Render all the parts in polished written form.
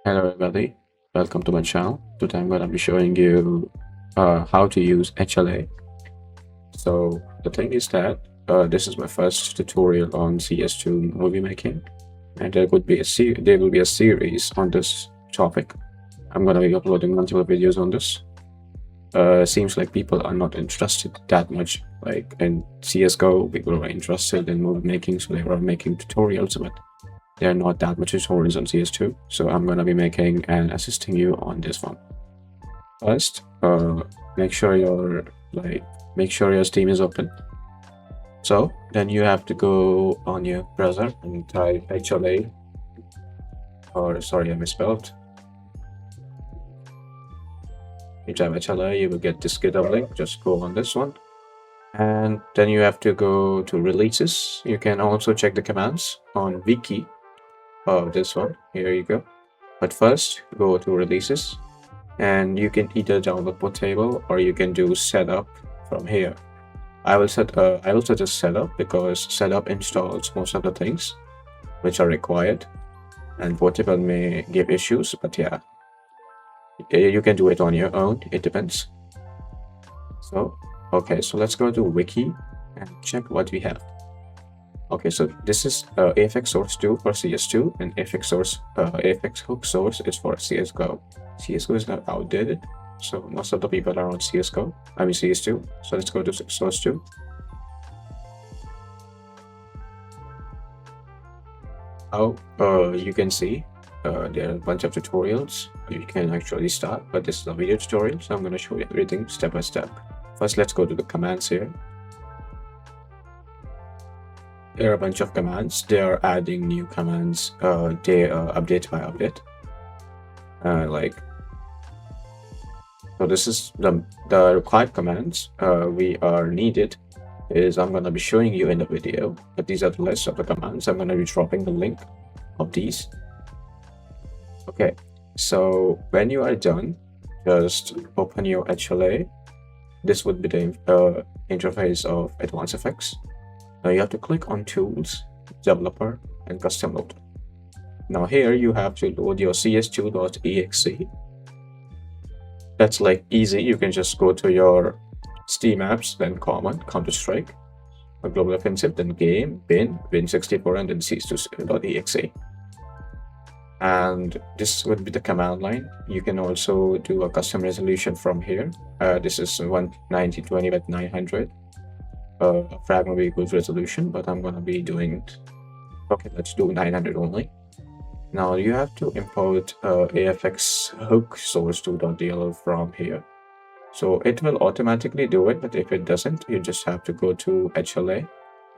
Hello everybody, welcome to my channel. Today I'm going to be showing you how to use HLA. So the thing is that this is my first tutorial on CS2 movie making, and there will be a series on this topic. I'm going to be uploading multiple videos on this. Seems like people are not interested that much, like in CSGO people are interested in movie making, so they are making tutorials, but there are not that much tutorials on CS2, so I'm going to be making and assisting you on this one. First, make sure your Steam is open. So then you have to go on your browser and type HLA, or sorry, I misspelled. You type HLA, you will get this GitHub link. Just go on this one, and then you have to go to releases. You can also check the commands on wiki. This one, here you go. But first, go to releases, and you can either download portable or you can do setup from here. I will suggest setup because setup installs most of the things which are required, and portable may give issues, but yeah, you can do it on your own. It depends. So okay, so let's go to wiki and check what we have. Okay, so this is AFX source 2 for CS2, and AFX hook source is for CSGO. CSGO is not outdated, so most of the people are on CS2. So let's go to source 2. You can see there are a bunch of tutorials you can actually start, but this is a video tutorial, so I'm going to show you everything step by step. First, let's go to the commands here. There are a bunch of commands. They are adding new commands update by update. So this is the required commands we are needed is I'm going to be showing you in the video, but these are the list of the commands. I'm going to be dropping the link of these. Okay, so when you are done, just open your HLA. This would be the interface of Advanced Effects. Now you have to click on Tools, Developer, and Custom Loader. Now here you have to load your cs2.exe. That's like easy. You can just go to your Steam apps, then Common, Counter-Strike, Global Offensive, then Game, Bin, Win64, and then cs2.exe. And this would be the command line. You can also do a custom resolution from here. This is 1920 by 900. Fragment will be good resolution, but I'm gonna be doing okay, let's do 900 only. Now you have to import AFX hook source 2.dll from here, so it will automatically do it, but if it doesn't, you just have to go to HLA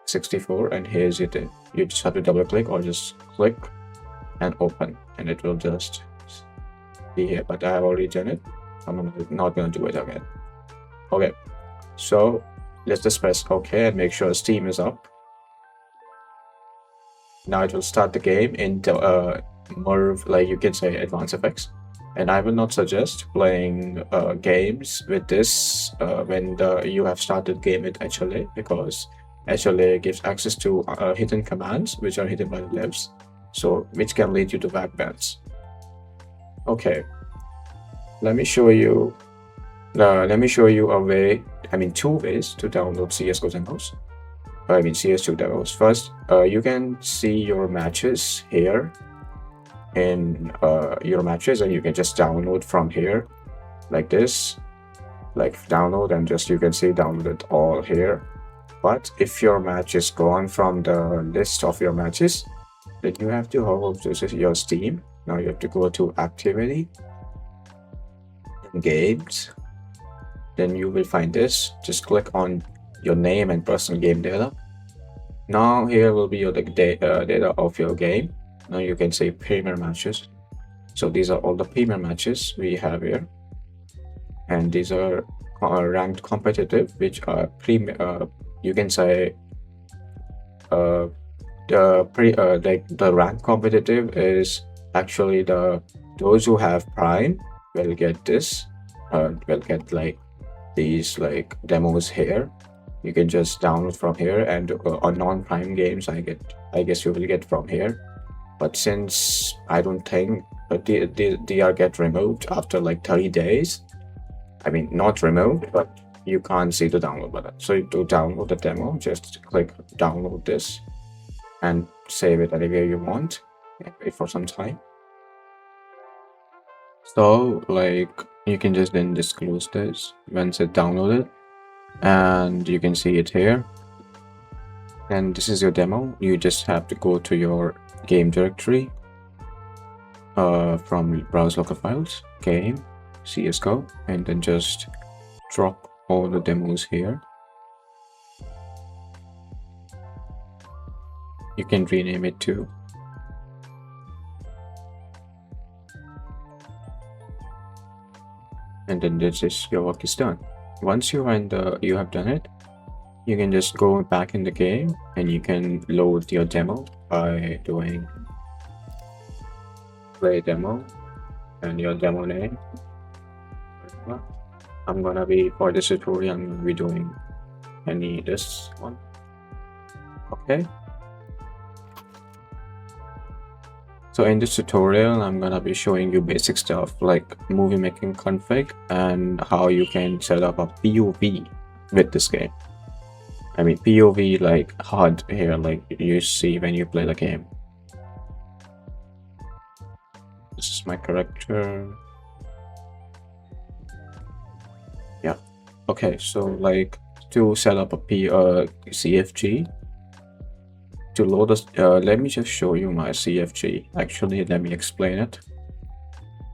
64, and here's it. You just have to double click or just click and open, and it will just be here, but I have already done it. I'm not gonna do it again. Okay, so let's just press OK and make sure Steam is up. Now it will start the game in more, like you can say, Advanced Effects. And I will not suggest playing games with this when you have started game with HLA, because HLA gives access to hidden commands which are hidden by the devs, so which can lead you to backbans. Okay, let me show you a way. Two ways to download CSGO demos. CS2 demos. First, you can see your matches here in your matches, and you can just download from here like this, like download, and just you can see download it all here. But if your match is gone from the list of your matches, then you have to go to your Steam. Now you have to go to Activity, Games. Then you will find this. Just click on your name and personal game data. Now here will be your data of your game. Now you can say premier matches. So these are all the premier matches we have here, and these are ranked competitive, which are you can say the ranked competitive is actually those who have Prime will get this, will get like these like demos here, You can just download from here, and on non-prime games, I guess you will get from here. But since I don't think they are get removed after like 30 days. I mean, not removed, but you can't see the download button. So to download the demo, just click download this and save it anywhere you want and wait for some time. So like you can just then just close this once it downloaded, and you can see it here. And this is your demo. You just have to go to your game directory from browse local files, game, CS2, and then just drop all the demos here. You can rename it too. And then this is your work is done. Once you have done it, you can just go back in the game and you can load your demo by doing play demo and your demo name. I'm gonna be, for this tutorial, I'm gonna be doing this one. Okay. So in this tutorial, I'm gonna be showing you basic stuff like Movimaking config and how you can set up a POV with this game. I mean, POV like HUD here, like you see when you play the game. This is my character. Yeah. Okay, so like to set up a CFG, to load us, let me just show you my CFG. Actually, let me explain it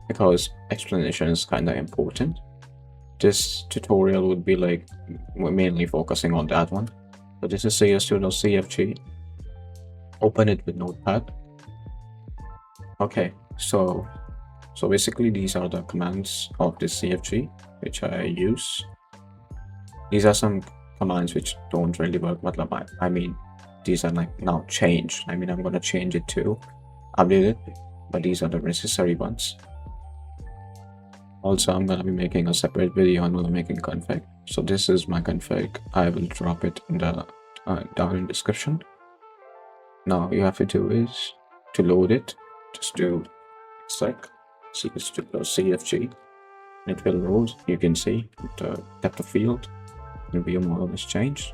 because explanation is kind of important. This tutorial would be like mainly focusing on that one. So this is CS2 CFG. Open it with Notepad. Okay, so basically these are the commands of this CFG which I use. These are some commands which don't really work, but I mean these are like now changed. I mean, I'm gonna change it to update it, but these are the necessary ones. Also, I'm gonna be making a separate video on making config. So this is my config. I will drop it in the down in description. Now you have to do is to load it. Just do sec CS2 CFG. It will load. You can see the depth of field will be a model is changed,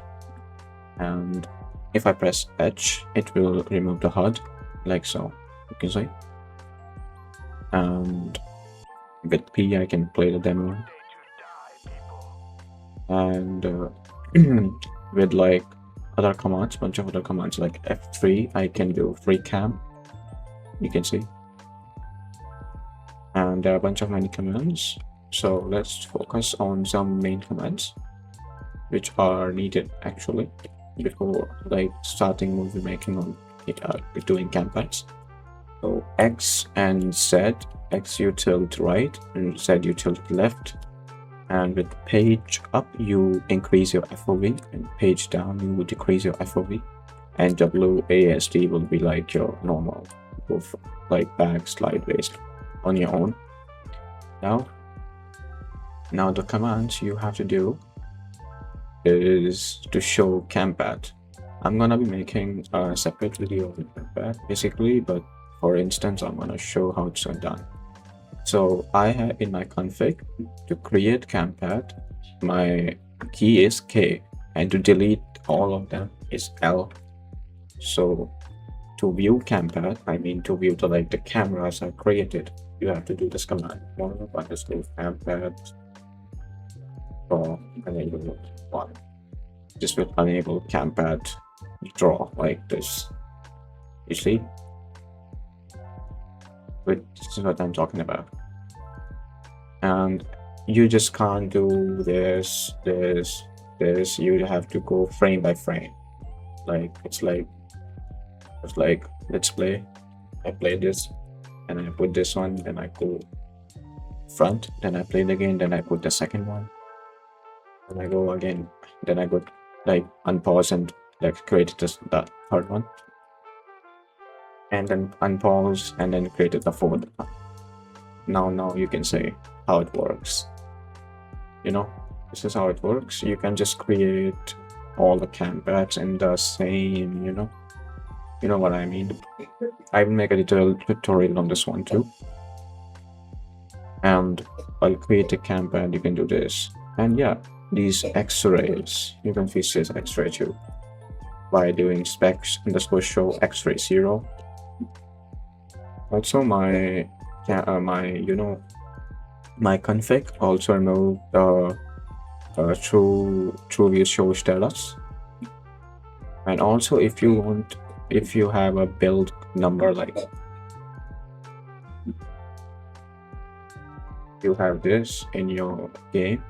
and if I press H, it will remove the HUD, like so, you can see. And with P, I can play the demo. And with like other commands, bunch of other commands like F3, I can do free cam, you can see. And there are a bunch of many commands. So let's focus on some main commands which are needed actually before like starting movie making on doing campaigns. So X and Z, X you tilt right and Z you tilt left, and with page up you increase your FOV and page down you decrease your FOV, and WASD will be like your normal, both like back sideways on your own. Now the commands you have to do is to show campad. I'm gonna be making a separate video with campad basically, but for instance I'm gonna show how it's done. So I have in my config to create campad, my key is K, and to delete all of them is L. So to view campad, I mean to view the cameras I created, you have to do this command _campad draw enable one. Just will enable campad draw like this. You see? But this is what I'm talking about. And you just can't do this. You have to go frame by frame. Like it's like let's play. I play this and I put this one, then I go front, then I play it again, then I put the second one. Then I go again, then I go like unpause and like create that third one, and then unpause and then created the fourth one. Now you can say how it works. You know, this is how it works. You can just create all the cam pads in the same, you know what I mean. I will make a detailed tutorial on this one too. And I'll create a cam pad, you can do this. And yeah, these x-rays, you can fix this x-ray too by doing specs underscore show x-ray 0. Also my my config also remove the true view show status. And also if you have a build number, like you have this in your game,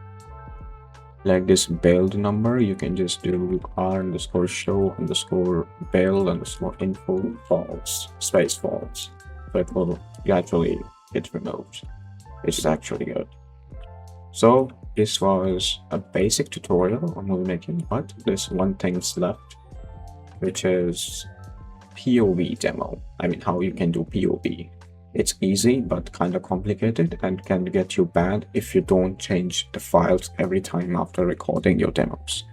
like this build number, you can just do r underscore show underscore build underscore info false space false, so it will gradually get removed, which is actually good. So this was a basic tutorial on movie making, but there's one thing's left, which is POV demo. I mean, how you can do POV. It's easy but kind of complicated and can get you banned if you don't change the files every time after recording your demos.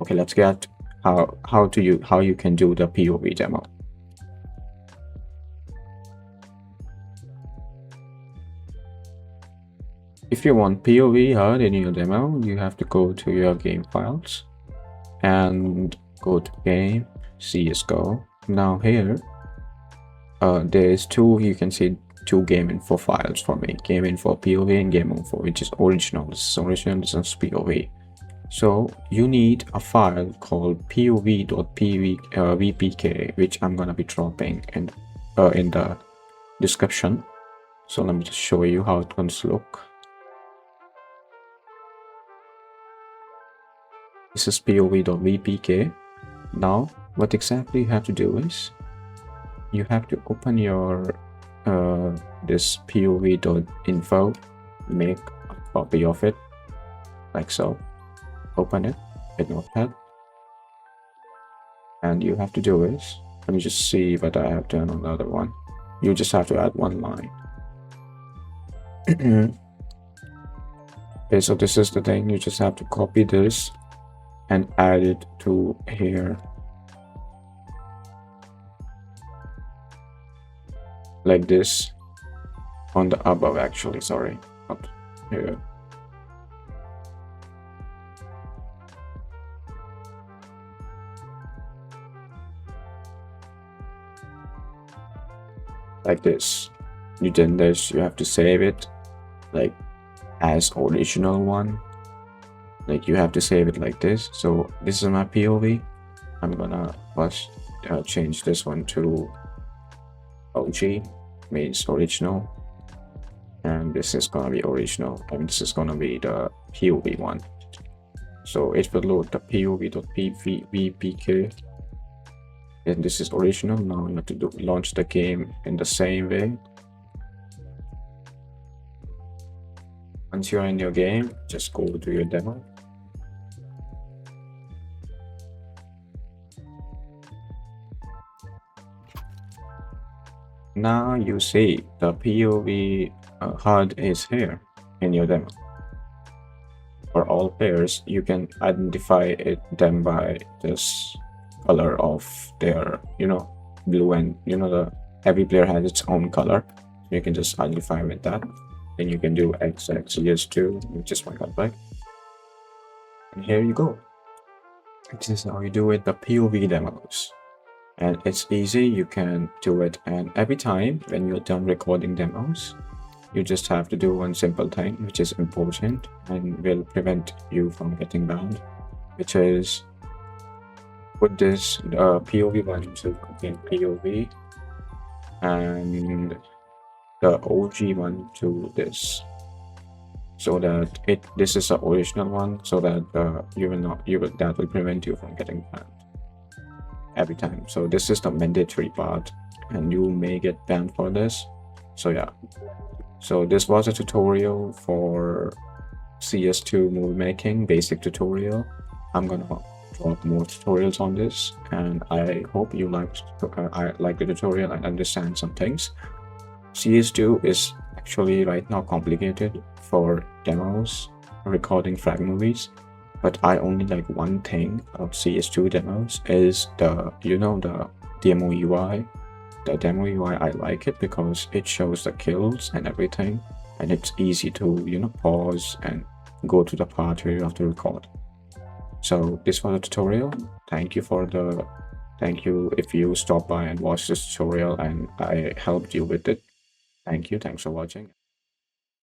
Okay, let's get how you can do the POV demo. If you want POV HUD in your demo, you have to go to your game files and go to game CS2. Now here there's you can see two game info files for me, game info POV and game info, which is original. This is original, this is POV. So you need a file called pov.vpk, which I'm gonna be dropping in the description. So let me just show you how it's going to look. This is pov.vpk. Now what exactly you have to do is you have to open your this pov.info, make a copy of it like so, open it with Notepad, and you have to do is, let me just see what I have done on the other one. You just have to add one line. Okay, so this is the thing, you just have to copy this and add it to here like this, on the above, actually, sorry, up here. Like this. You did this, you have to save it like as original one, like you have to save it like this. So this is my POV. I'm gonna first change this one to OG, means original, and this is gonna be original, and this is gonna be the POV one. So it will load the POV.vpk, and this is original. Now you have to launch the game in the same way. Once you're in your game, just go to your demo. Now you see the POV HUD is here in your demo. For all players, you can identify them by this color of their, blue, and every player has its own color. So you can just identify with that. Then you can do CS2, which is my config. And here you go. This is how you do it, the POV demos. And it's easy, you can do it, and every time when you're done recording demos, you just have to do one simple thing, which is important and will prevent you from getting banned, which is put this POV one to contain POV and the OG one to this, so that this is the original one, so that that will prevent you from getting banned every time. So this is the mandatory part, and you may get banned for this. So yeah, so this was a tutorial for CS2 movie making, basic tutorial. I'm gonna drop more tutorials on this, and I hope you liked the tutorial and understand some things. CS2 is actually right now complicated for demos, recording frag movies, But I only like one thing of CS2 demos is the demo UI. The demo UI, I like it because it shows the kills and everything, and it's easy to pause and go to the part where you have to record. So this was a tutorial. Thank you if you stop by and watch this tutorial and I helped you with it. Thank you. Thanks for watching.